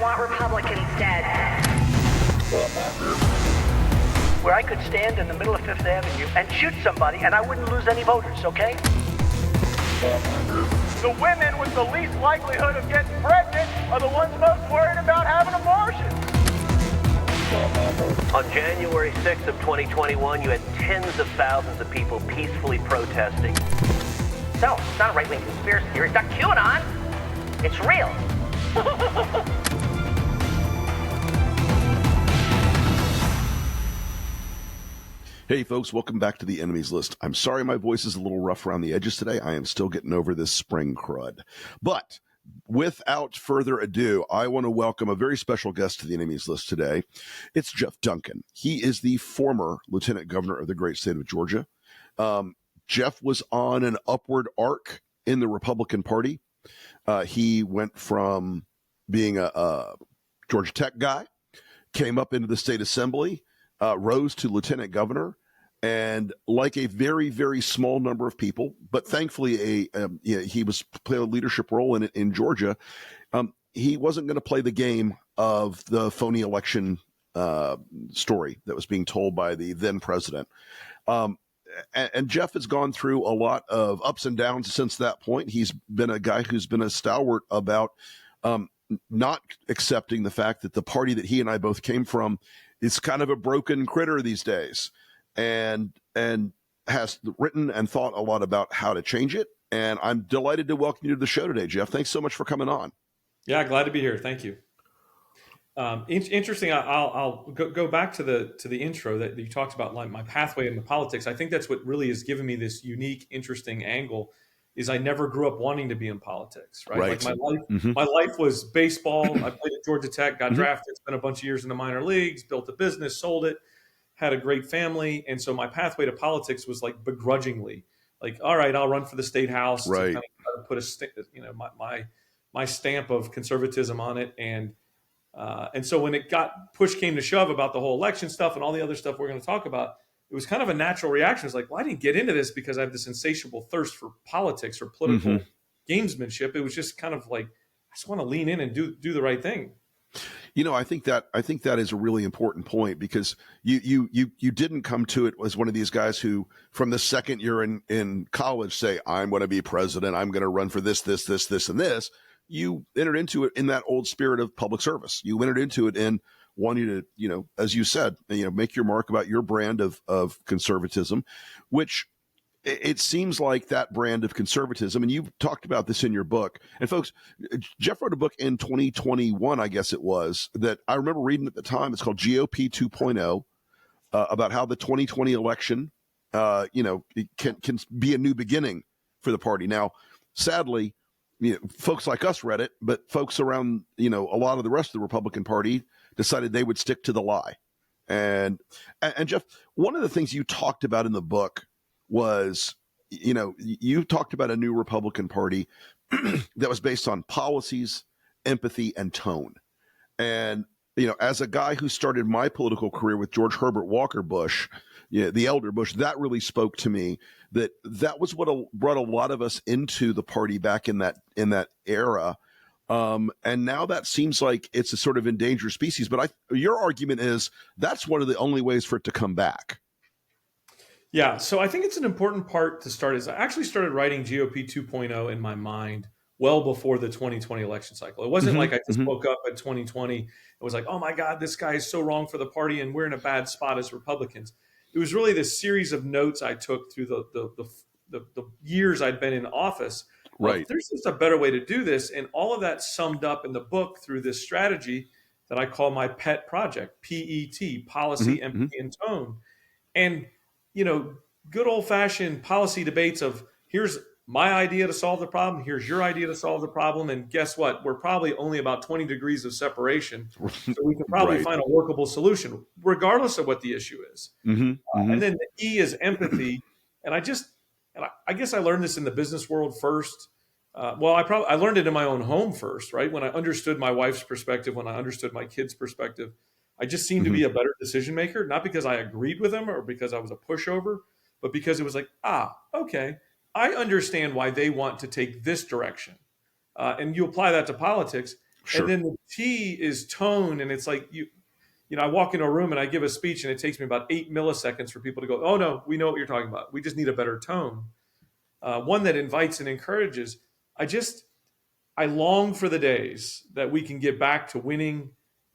want Republicans dead. Where I could stand in the middle of Fifth Avenue and shoot somebody and I wouldn't lose any voters, okay? The women with the least likelihood of getting pregnant are the ones most worried about having abortions. On January 6th of 2021, you had tens of thousands of people peacefully protesting. So, it's not a right-wing conspiracy theory. It's not QAnon. It's real. Hey folks, welcome back to the Enemies List. I'm sorry my voice is a little rough around the edges today. I am still getting over this spring crud. But without further ado, I want to welcome a very special guest to the Enemies List today. It's Geoff Duncan. He is the former Lieutenant Governor of the great state of Georgia. Geoff was on an upward arc in the Republican Party. He went from being a Georgia Tech guy, came up into the state assembly, rose to lieutenant governor, and like a very, very small number of people, but thankfully he was playing a leadership role in Georgia. He wasn't going to play the game of the phony election story that was being told by the then president. And Geoff has gone through a lot of ups and downs since that point. He's been a guy who's been a stalwart about not accepting the fact that the party that he and I both came from is kind of a broken critter these days, and has written and thought a lot about how to change it. And I'm delighted to welcome you to the show today, Geoff. Thanks so much for coming on. Yeah, glad to be here. Thank you. Interesting. I'll go back to the intro that you talked about, like my pathway into politics. I think that's what really has given me this unique, interesting angle. Is I never grew up wanting to be in politics, right? Like my life was baseball. I played at Georgia Tech, got drafted, spent a bunch of years in the minor leagues, built a business, sold it, had a great family. And so my pathway to politics was like begrudgingly, like, all right, I'll run for the state house to kind of try to put my stamp of conservatism on it. And so when push came to shove about the whole election stuff and all the other stuff we're going to talk about, it was kind of a natural reaction. It's like, well, I didn't get into this because I have this insatiable thirst for politics or political gamesmanship. It was just kind of like, I just want to lean in and do the right thing. You know, I think that is a really important point, because you didn't come to it as one of these guys who, from the second year in college, say, I'm going to be president, I'm going to run for this, and this. You entered into it in that old spirit of public service. You entered into it in wanting to, as you said, make your mark about your brand of conservatism, which it seems like that brand of conservatism. And you've talked about this in your book. And folks, Geoff wrote a book in 2021, I guess it was, that I remember reading at the time. It's called GOP 2.0, about how the 2020 election, it can be a new beginning for the party. Now, sadly, folks like us read it, but folks around, a lot of the rest of the Republican Party decided they would stick to the lie. And Geoff, one of the things you talked about in the book was, you talked about a new Republican Party that was based on policies, empathy, and tone. And, as a guy who started my political career with George Herbert Walker Bush, the elder Bush, that really spoke to me. That was what brought a lot of us into the party back in that era. And now that seems like it's a sort of endangered species. But your argument is that's one of the only ways for it to come back. Yeah. So I think it's an important part to start. Is I actually started writing GOP 2.0 in my mind well before the 2020 election cycle. It wasn't like I just woke up at 2020 and was like, oh my God, this guy is so wrong for the party and we're in a bad spot as Republicans. It was really this series of notes I took through the years I'd been in office. Right. There's just a better way to do this. And all of that summed up in the book through this strategy that I call my pet project, PET, policy, empathy, and tone. And, good old fashioned policy debates of here's my idea to solve the problem. Here's your idea to solve the problem. And guess what? We're probably only about 20 degrees of separation. So we can probably find a workable solution, regardless of what the issue is. And then the E is empathy. And I guess I learned this in the business world first. I learned it in my own home first, right? When I understood my wife's perspective, when I understood my kids' perspective, I just seemed to be a better decision maker, not because I agreed with them or because I was a pushover, but because it was like, okay, I understand why they want to take this direction. And you apply that to politics. Sure. And then the T is tone. And it's like, I walk into a room and I give a speech and it takes me about 8 milliseconds for people to go, oh no, we know what you're talking about. We just need a better tone. One that invites and encourages. I long for the days that we can get back to winning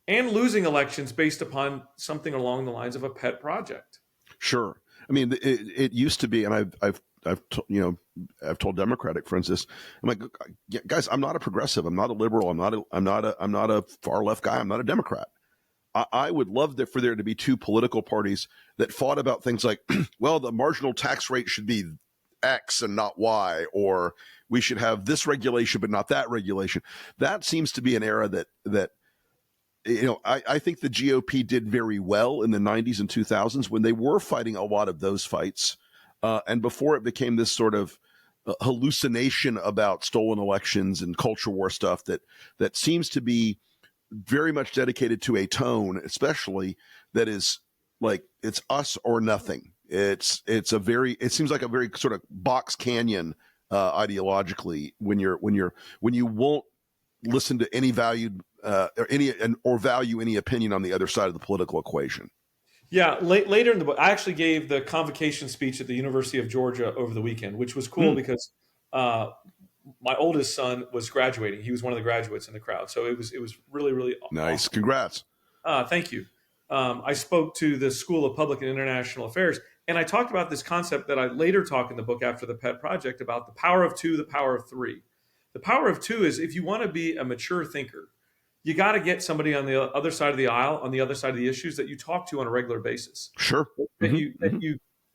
and losing elections based upon something along the lines of a pet project. Sure. I mean, it used to be, and I've told Democratic friends this. I'm like, guys, I'm not a progressive. I'm not a liberal. I'm not a far left guy. I'm not a Democrat. I would love for there to be two political parties that fought about things like, well, the marginal tax rate should be X and not Y, or we should have this regulation but not that regulation. That seems to be an era that I think the GOP did very well in the 90s and 2000s when they were fighting a lot of those fights, and before it became this sort of hallucination about stolen elections and culture war stuff that seems to be very much dedicated to a tone, especially that is like it's us or nothing. It seems like a very sort of box canyon ideologically when you won't listen to any valued or value any opinion on the other side of the political equation. Yeah, later in the book, I actually gave the convocation speech at the University of Georgia over the weekend, which was cool because my oldest son was graduating. He was one of the graduates in the crowd, so it was really, really nice. Awesome. Congrats. Thank you. I spoke to the School of Public and International Affairs, and I talked about this concept that I later talk in the book after the pet project about the power of two, the power of three. The power of two is if you want to be a mature thinker, you got to get somebody on the other side of the aisle, on the other side of the issues that you talk to on a regular basis. Sure. That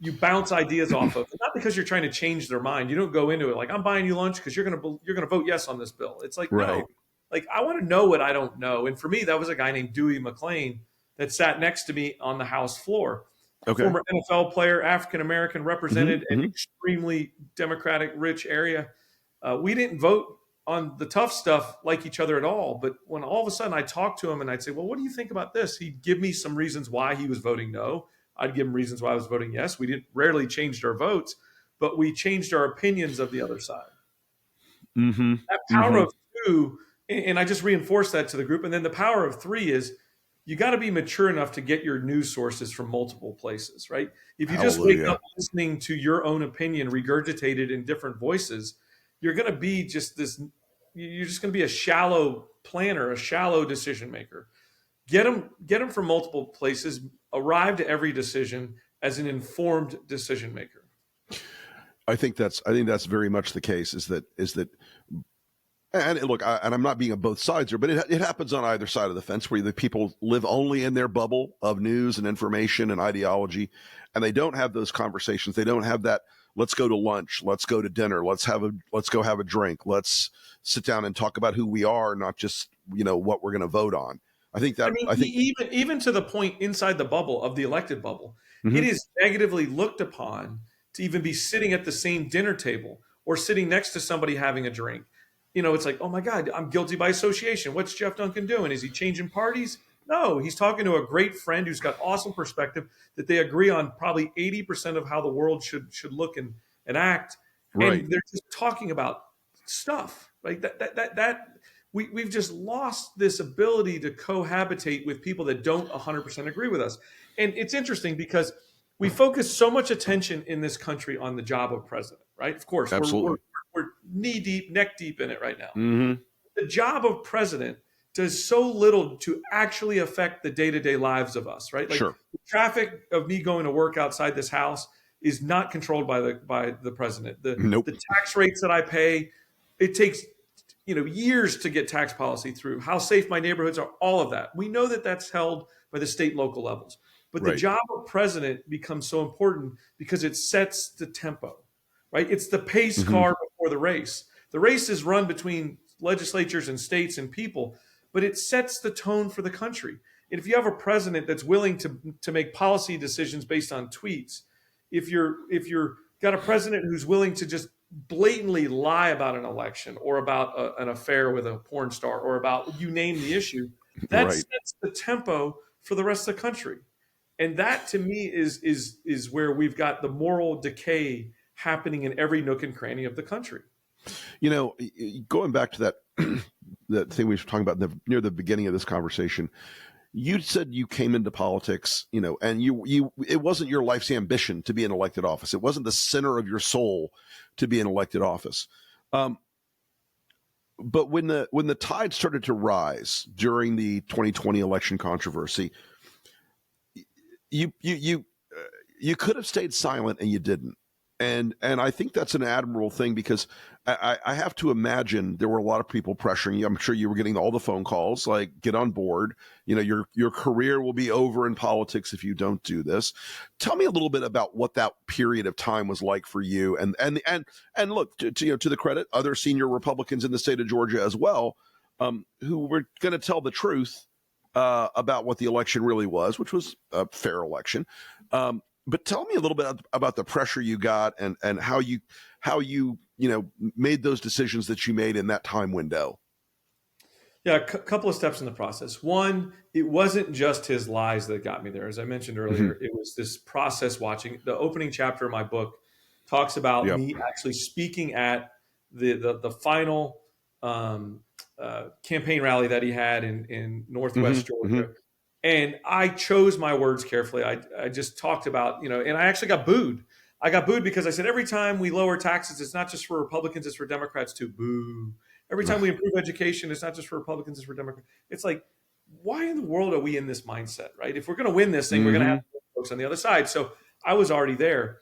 you bounce ideas off of, not because you're trying to change their mind. You don't go into it like, I'm buying you lunch because you're gonna vote yes on this bill. It's like, right. No, like I want to know what I don't know. And for me, that was a guy named Dewey McClain that sat next to me on the House floor. Okay. Former NFL player, African American, represented an extremely Democratic rich area. We didn't vote on the tough stuff like each other at all. But when all of a sudden I talked to him and I'd say, well, what do you think about this? He'd give me some reasons why he was voting no. I'd give him reasons why I was voting yes. We rarely changed our votes, but we changed our opinions of the other side. That power of two, and I just reinforced that to the group. And then the power of three is you got to be mature enough to get your news sources from multiple places, right? If you just wake up listening to your own opinion regurgitated in different voices, you're going to be you're just going to be a shallow planner, a shallow decision maker. Get them from multiple places, arrive to every decision as an informed decision maker. I think that's very much the case is that, and look, and I'm not being on both sides here, but it happens on either side of the fence where the people live only in their bubble of news and information and ideology, and they don't have those conversations. They don't have that, let's go to lunch, let's go to dinner, let's go have a drink, let's sit down and talk about who we are, not just, what we're going to vote on. I think even to the point inside the bubble of the elected bubble, it is negatively looked upon to even be sitting at the same dinner table or sitting next to somebody having a drink. It's like, oh my God, I'm guilty by association. What's Geoff Duncan doing? Is he changing parties? No, he's talking to a great friend who's got awesome perspective that they agree on probably 80% of how the world should look and act. Right. And they're just talking about stuff. Like we've just lost this ability to cohabitate with people that don't 100% agree with us. And it's interesting because we focus so much attention in this country on the job of president, right? Of course, absolutely. We're knee deep, neck deep in it right now. The job of president does so little to actually affect the day-to-day lives of us, right? Like, sure. The traffic of me going to work outside this house is not controlled by the president. The tax rates that I pay, it takes years to get tax policy through. How safe my neighborhoods are, all of that. We know that that's held by the state and local levels. But the job of president becomes so important because it sets the tempo, right? It's the pace car before the race. The race is run between legislatures and states and people, but it sets the tone for the country. And if you have a president that's willing to make policy decisions based on tweets, if you're got a president who's willing to just blatantly lie about an election or about an affair with a porn star or about you name the issue, that sets the tempo for the rest of the country. And that to me is where we've got the moral decay happening in every nook and cranny of the country. Going back to that that thing we were talking about near the beginning of this conversation. You said you came into politics, and it wasn't your life's ambition to be in elected office. It wasn't the center of your soul to be in elected office. But when the tide started to rise during the 2020 election controversy, you could have stayed silent and you didn't. And I think that's an admirable thing, because I have to imagine there were a lot of people pressuring you. I'm sure you were getting all the phone calls like, get on board. Your career will be over in politics if you don't do this. Tell me a little bit about what that period of time was like for you. And look, to the credit, other senior Republicans in the state of Georgia as well, who were going to tell the truth about what the election really was, which was a fair election. But tell me a little bit about the pressure you got and how you made those decisions that you made in that time window. Yeah, a couple of steps in the process. One, it wasn't just his lies that got me there. As I mentioned earlier, It was this process watching. The opening chapter of my book talks about me actually speaking at the final campaign rally that he had in Northwest Georgia. And I chose my words carefully. I just talked about, and I actually got booed. I got booed because I said, every time we lower taxes, it's not just for Republicans, it's for Democrats too. Boo. Every time we improve education, it's not just for Republicans, it's for Democrats. It's like, why in the world are we in this mindset, right? If we're going to win this thing, we're going to have folks on the other side. So I was already there.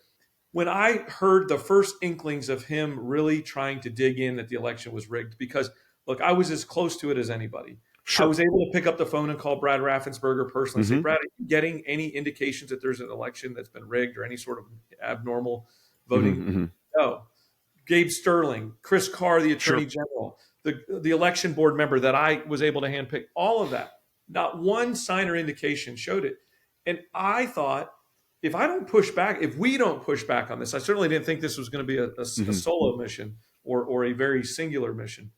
When I heard the first inklings of him really trying to dig in that the election was rigged, because, look, I was as close to it as anybody. Sure. I was able to pick up the phone and call Brad Raffensperger personally and say, Brad, are you getting any indications that there's an election that's been rigged or any sort of abnormal voting? No. Gabe Sterling, Chris Carr, the Attorney General, the election board member that I was able to handpick, all of that. Not one sign or indication showed it. And I thought, if we don't push back on this, I certainly didn't think this was going to be a solo mission or a very singular mission.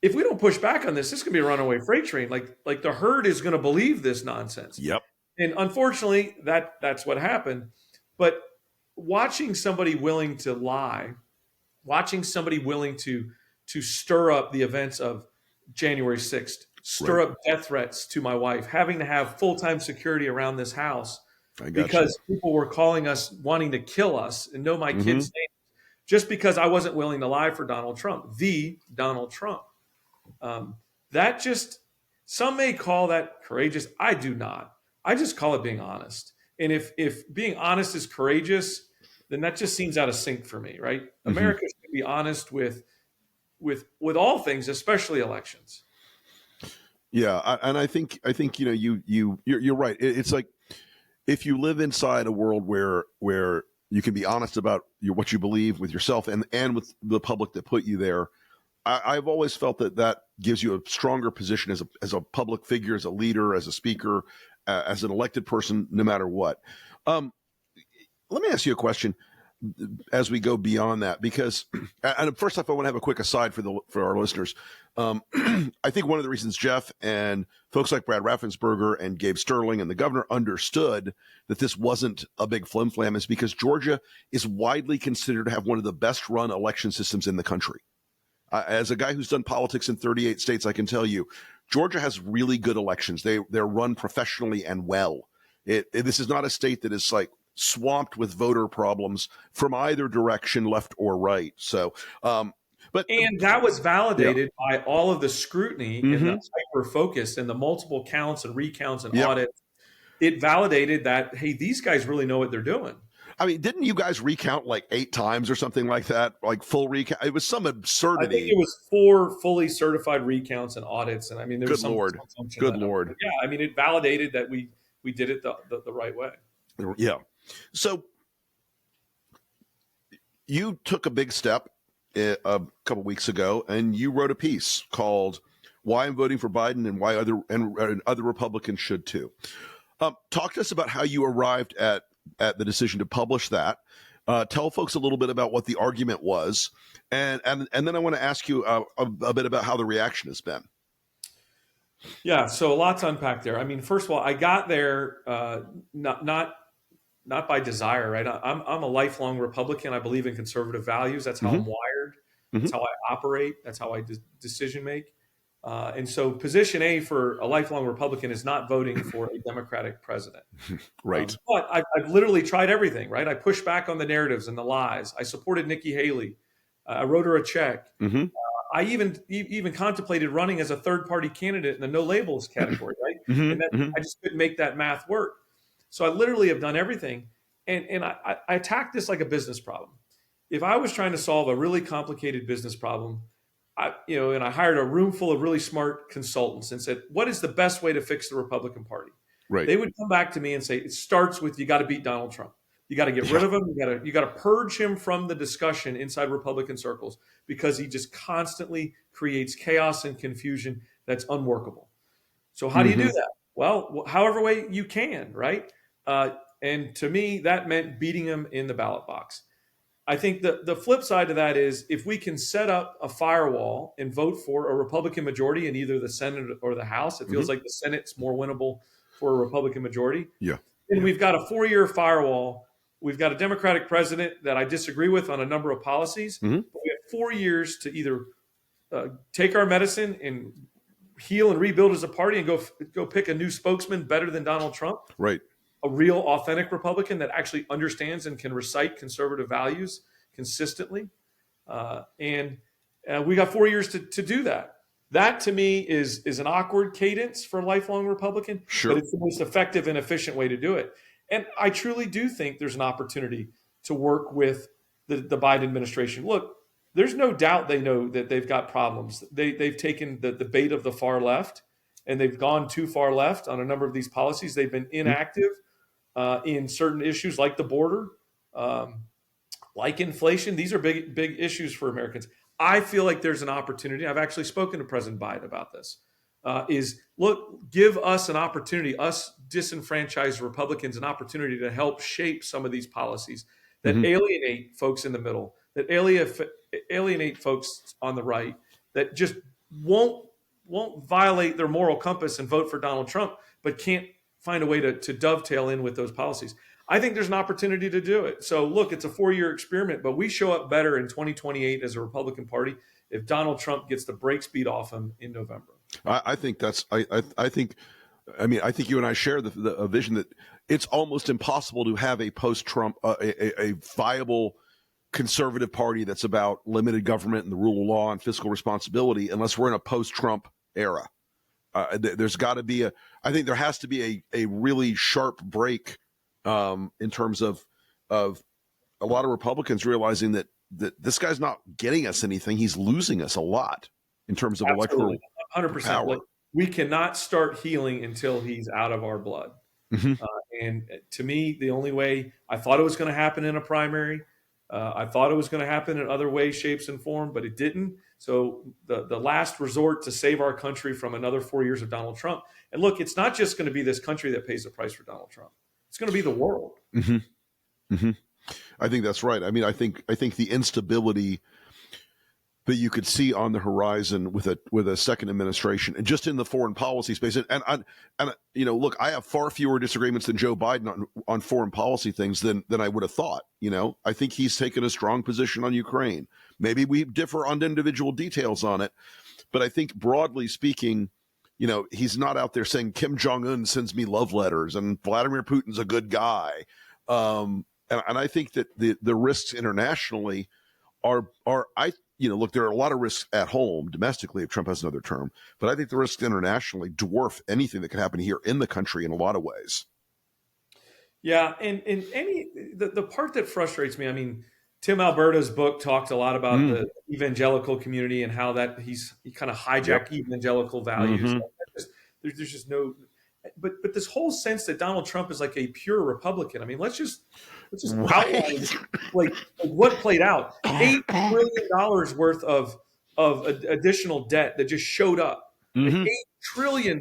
If we don't push back on this is going to be a runaway freight train. Like the herd is going to believe this nonsense. Yep. And unfortunately, that's what happened. But watching somebody willing to lie, watching somebody willing to stir up the events of January 6th, stir up death threats to my wife, having to have full-time security around this house because people were calling us wanting to kill us and know my kids' names just because I wasn't willing to lie for Donald Trump, the Donald Trump. Some may call that courageous. I do not. I just call it being honest. And if being honest is courageous, then that just seems out of sync for me, right? America should be honest with all things, especially elections. Yeah, and I think you're right. It's like if you live inside a world where you can be honest about what you believe with yourself and with the public that put you there. I've always felt that gives you a stronger position as a public figure, as a leader, as a speaker, as an elected person, no matter what. Let me ask you a question as we go beyond that, because and first off, I want to have a quick aside for our listeners. I think one of the reasons Geoff and folks like Brad Raffensperger and Gabe Sterling and the governor understood that this wasn't a big flim-flam is because Georgia is widely considered to have one of the best run election systems in the country. As a guy who's done politics in 38 states, I can tell you, Georgia has really good elections. They're run professionally and well. This is not a state that is like swamped with voter problems from either direction, left or right. So, and that was validated by all of the scrutiny and the hyper focus and the multiple counts and recounts and audits. It validated that, hey, these guys really know what they're doing. I mean, didn't you guys recount like 8 times or something like that? Like full recount? It was some absurdity. I think it was 4 fully certified recounts and audits. And I mean, there was some assumption. Good Lord. Yeah, I mean, it validated that we did it the right way. Yeah. So you took a big step a couple weeks ago, and you wrote a piece called "Why I'm Voting for Biden and Why Other Republicans Should Too." Talk to us about how you arrived at the decision to publish that. Tell folks a little bit about what the argument was, and then I want to ask you a bit about how the reaction has been. Yeah, so a lot to unpack there. I mean, first of all, I got there not by desire, right? I'm a lifelong Republican. I believe in conservative values. That's how I'm wired. That's how I operate. That's how I decision make. And so position A for a lifelong Republican is not voting for a Democratic president. Right. But I've literally tried everything, right? I pushed back on the narratives and the lies. I supported Nikki Haley. I wrote her a check. I even contemplated running as a third-party candidate in the no labels category, right? And I just couldn't make that math work. So I literally have done everything. And I attacked this like a business problem. If I was trying to solve a really complicated business problem, and I hired a room full of really smart consultants and said, what is the best way to fix the Republican Party? Right. They would come back to me and say, it starts with, you got to beat Donald Trump. You got to get rid of him. You got to purge him from the discussion inside Republican circles because he just constantly creates chaos and confusion that's unworkable. So how do you do that? Well, however way you can, right? And to me, that meant beating him in the ballot box. I think the flip side of that is if we can set up a firewall and vote for a Republican majority in either the Senate or the House, it feels like the Senate's more winnable for a Republican majority. Yeah. And we've got a 4-year firewall. We've got a Democratic president that I disagree with on a number of policies. But we have 4 years to either take our medicine and heal and rebuild as a party and go pick a new spokesman better than Donald Trump. Right. A real authentic Republican that actually understands and can recite conservative values consistently. And we got 4 years to do that. That to me is an awkward cadence for a lifelong Republican, Sure. but it's the most effective and efficient way to do it. And I truly do think there's an opportunity to work with the Biden administration. Look, there's no doubt they know that they've got problems. They've taken the bait of the far left, and they've gone too far left on a number of these policies. They've been inactive in certain issues like the border, like inflation. These are big issues for Americans. I feel like there's an opportunity. I've actually spoken to President Biden about this. Give us an opportunity, us disenfranchised Republicans, an opportunity to help shape some of these policies that alienate folks in the middle, that alienate folks on the right, that just won't violate their moral compass and vote for Donald Trump, but can't find a way to dovetail in with those policies. I think there's an opportunity to do it. So look, it's a 4-year experiment, but we show up better in 2028 as a Republican Party if Donald Trump gets the brake speed off him in November. I think you and I share the vision that it's almost impossible to have a post-Trump, a viable conservative party that's about limited government and the rule of law and fiscal responsibility unless we're in a post-Trump era. There's got to be I think there has to be a really sharp break in terms of a lot of Republicans realizing that this guy's not getting us anything. He's losing us a lot in terms of electoral 100%. power. Like, we cannot start healing until he's out of our blood. And to me, the only way I thought it was going to happen in a primary, I thought it was going to happen in other ways, shapes, and form, but it didn't. So the last resort to save our country from another 4 years of Donald Trump. And look, it's not just going to be this country that pays the price for Donald Trump. It's going to be the world. I think that's right. I mean, I think the instability that you could see on the horizon with a second administration and just in the foreign policy space. And look, I have far fewer disagreements than Joe Biden on foreign policy things than I would have thought. I think he's taken a strong position on Ukraine. Maybe we differ on individual details on it, but I think broadly speaking, he's not out there saying Kim Jong-un sends me love letters and Vladimir Putin's a good guy. And I think that the risks internationally are look, there are a lot of risks at home domestically if Trump has another term, but I think the risks internationally dwarf anything that could happen here in the country in a lot of ways. Yeah. And the part that frustrates me, I mean, Tim Alberta's book talked a lot about the evangelical community and how that he kind of hijacked evangelical values. There's just no, but this whole sense that Donald Trump is like a pure Republican. I mean, let's just outline like what played out. $8 trillion worth of additional debt that just showed up. $8 trillion.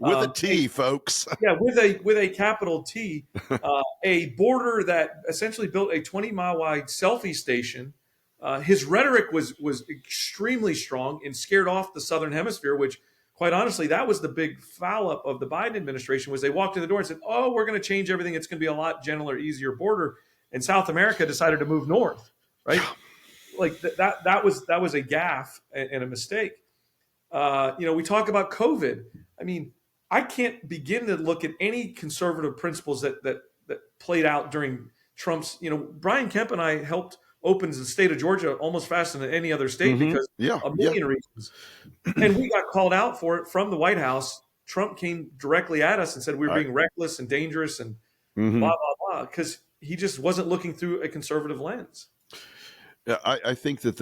With a T, folks. Yeah, with a capital T, a border that essentially built a 20-mile wide selfie station. His rhetoric was extremely strong and scared off the Southern Hemisphere, which, quite honestly, that was the big foul up of the Biden administration. Was they walked in the door and said, "Oh, we're going to change everything. It's going to be a lot gentler, easier border," and South America decided to move north, right? like that was a gaffe and a mistake. We talk about COVID. I mean, I can't begin to look at any conservative principles that played out during Trump's. Brian Kemp and I helped open the state of Georgia almost faster than any other state because a million reasons. And we got called out for it from the White House. Trump came directly at us and said we were being reckless and dangerous and blah, blah, blah, because he just wasn't looking through a conservative lens. Yeah, I think that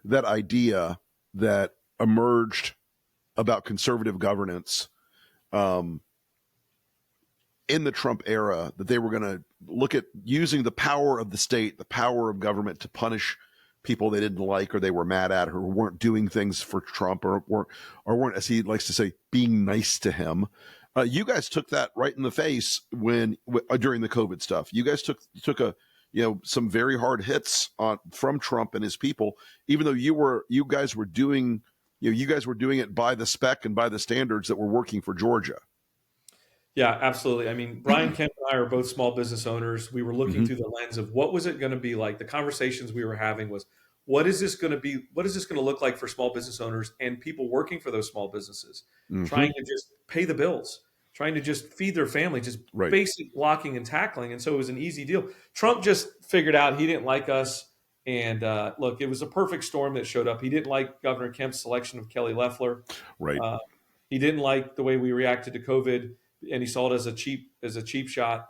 that idea that emerged about conservative governance in the Trump era, that they were going to look at using the power of the state, the power of government to punish people they didn't like or they were mad at or weren't doing things for Trump or weren't, as he likes to say, being nice to him. You guys took that right in the face during the COVID stuff. You guys took some very hard hits from Trump and his people, even though you guys were doing it by the spec and by the standards that were working for Georgia. Yeah, absolutely. I mean, Brian Kemp and I are both small business owners. We were looking through the lens of what was it going to be like. The conversations we were having was, what is this going to be? What is this going to look like for small business owners and people working for those small businesses, trying to just pay the bills, trying to just feed their family, just basic blocking and tackling. And so it was an easy deal. Trump just figured out he didn't like us. And look, it was a perfect storm that showed up. He didn't like Governor Kemp's selection of Kelly Loeffler. Right. He didn't like the way we reacted to COVID, and he saw it as a cheap shot.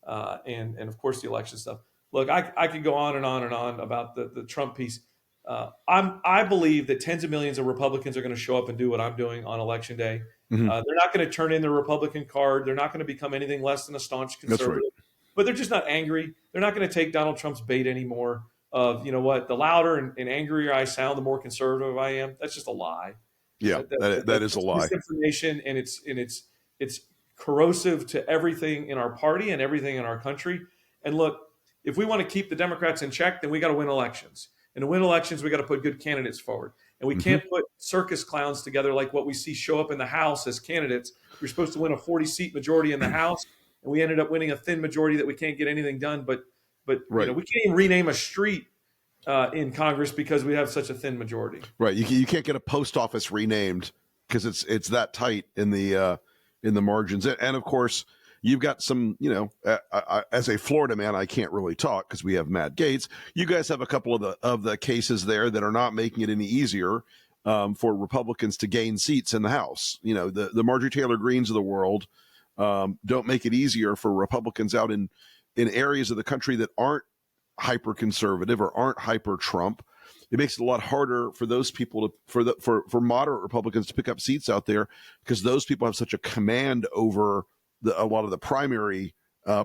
And of course the election stuff. Look, I could go on and on and on about the Trump piece. I believe that tens of millions of Republicans are going to show up and do what I'm doing on Election Day. They're not going to turn in their Republican card. They're not going to become anything less than a staunch conservative. That's right. But they're just not angry. They're not going to take Donald Trump's bait anymore. Of the louder and angrier I sound, the more conservative I am. That's just a lie. Yeah, that is a lie. Misinformation, and it's corrosive to everything in our party and everything in our country. And look, if we want to keep the Democrats in check, then we got to win elections. And to win elections, we got to put good candidates forward. And we can't put circus clowns together like what we see show up in the House as candidates. We're supposed to win a 40-seat majority in the House, and we ended up winning a thin majority that we can't get anything done. But we can't even rename a street in Congress because we have such a thin majority. Right. You can't get a post office renamed because it's that tight in the margins. And of course, you've got some, as a Florida man, I can't really talk because we have Matt Gaetz. You guys have a couple of the cases there that are not making it any easier for Republicans to gain seats in the House. The Marjorie Taylor Greens of the world don't make it easier for Republicans out in areas of the country that aren't hyper conservative or aren't hyper Trump. It makes it a lot harder for those people for moderate Republicans to pick up seats out there because those people have such a command over a lot of the primary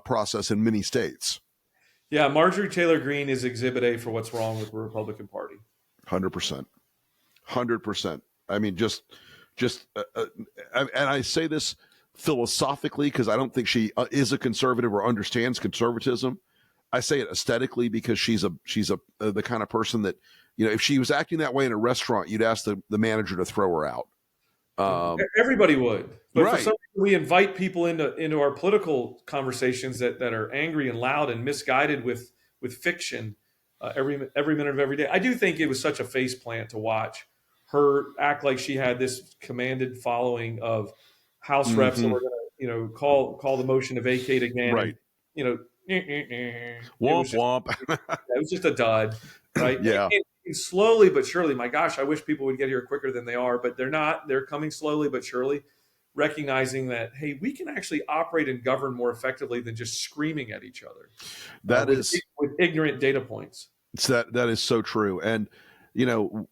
process in many states. Yeah, Marjorie Taylor Greene is Exhibit A for what's wrong with the Republican Party. 100%. I mean, and I say this philosophically because I don't think she is a conservative or understands conservatism. I say it aesthetically because she's the kind of person that, if she was acting that way in a restaurant, you'd ask the manager to throw her out. Everybody would. But for some reason, we invite people into our political conversations that are angry and loud and misguided with fiction every minute of every day. I do think it was such a faceplant to watch her act like she had this commanded following of House reps that were going to, call the motion to vacate again. Right. And, womp. It was just a dud, right? Yeah. And slowly but surely, my gosh, I wish people would get here quicker than they are, but they're not. They're coming slowly but surely, recognizing that, hey, we can actually operate and govern more effectively than just screaming at each other. That is with ignorant data points. That is so true. And, in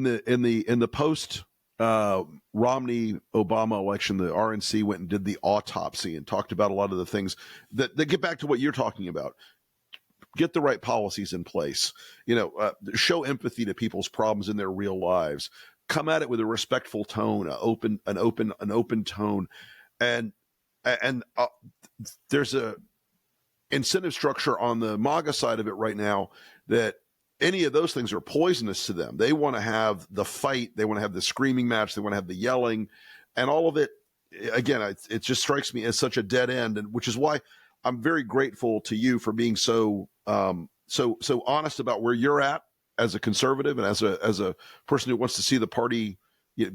the post Romney Obama election, the RNC went and did the autopsy and talked about a lot of the things that get back to what you're talking about. Get the right policies in place, show empathy to people's problems in their real lives, come at it with a respectful tone, an open tone. And there's a incentive structure on the MAGA side of it right now that any of those things are poisonous to them. They want to have the fight. They want to have the screaming match. They want to have the yelling, and all of it. Again, it just strikes me as such a dead end, and which is why I'm very grateful to you for being so so honest about where you're at as a conservative and as a person who wants to see the party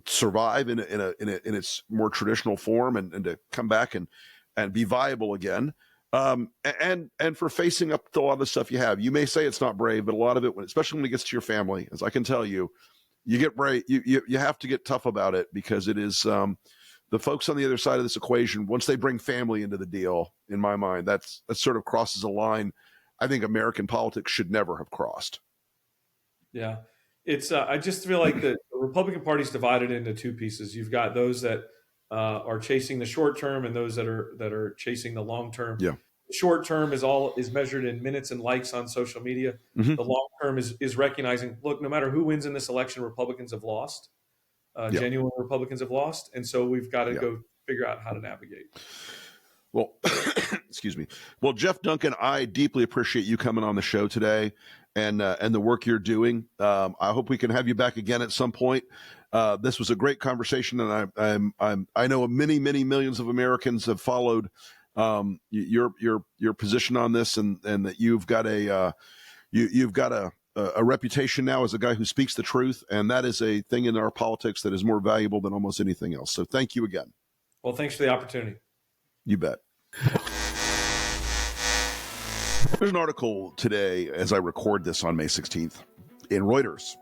survive in its more traditional form and to come back and be viable again. And for facing up to a lot of the stuff you have. You may say it's not brave, but a lot of it, especially when it gets to your family, as I can tell you, you get brave. You have to get tough about it, because it is the folks on the other side of this equation. Once they bring family into the deal, in my mind, that sort of crosses a line I think American politics should never have crossed. Yeah, it's. I just feel like the Republican Party is divided into two pieces. You've got those that are chasing the short term, and those that are chasing the long term. Yeah. The short term is measured in minutes and likes on social media. Mm-hmm. The long term is recognizing, look, no matter who wins in this election, Republicans have lost. Genuine Republicans have lost, and so we've got to go figure out how to navigate. Well, excuse me. Well, Geoff Duncan, I deeply appreciate you coming on the show today and the work you're doing. I hope we can have you back again at some point. This was a great conversation, and I know many millions of Americans have followed your position on this, and that you've got a reputation now as a guy who speaks the truth, and that is a thing in our politics that is more valuable than almost anything else. So thank you again. Well, thanks for the opportunity. You bet. There's an article today, as I record this on May 16th, in Reuters.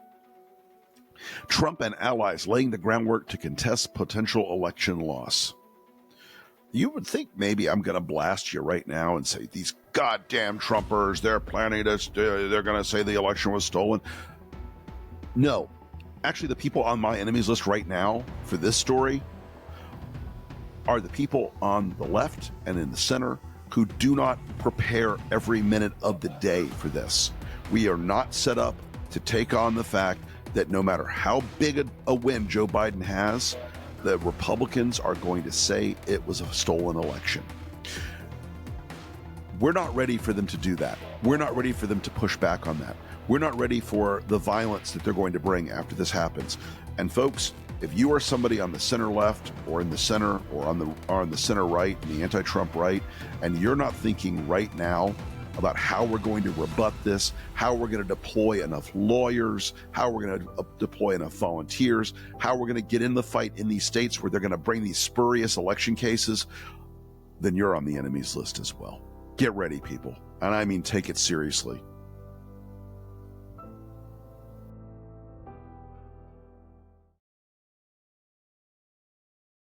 Trump and allies laying the groundwork to contest potential election loss. You would think maybe I'm going to blast you right now and say, these goddamn Trumpers, they're planning to, they're going to say the election was stolen. No. Actually, the people on my enemies list right now for this story are the people on the left and in the center who do not prepare every minute of the day for this. We are not set up to take on the fact that no matter how big a win Joe Biden has, the Republicans are going to say it was a stolen election. We're not ready for them to do that. We're not ready for them to push back on that. We're not ready for the violence that they're going to bring after this happens. And folks, if you are somebody on the center left or in the center or on the center right, the anti-Trump right, and you're not thinking right now about how we're going to rebut this, how we're going to deploy enough lawyers, how we're going to deploy enough volunteers, how we're going to get in the fight in these states where they're going to bring these spurious election cases, then you're on the enemies list as well. Get ready, people. And I mean, take it seriously.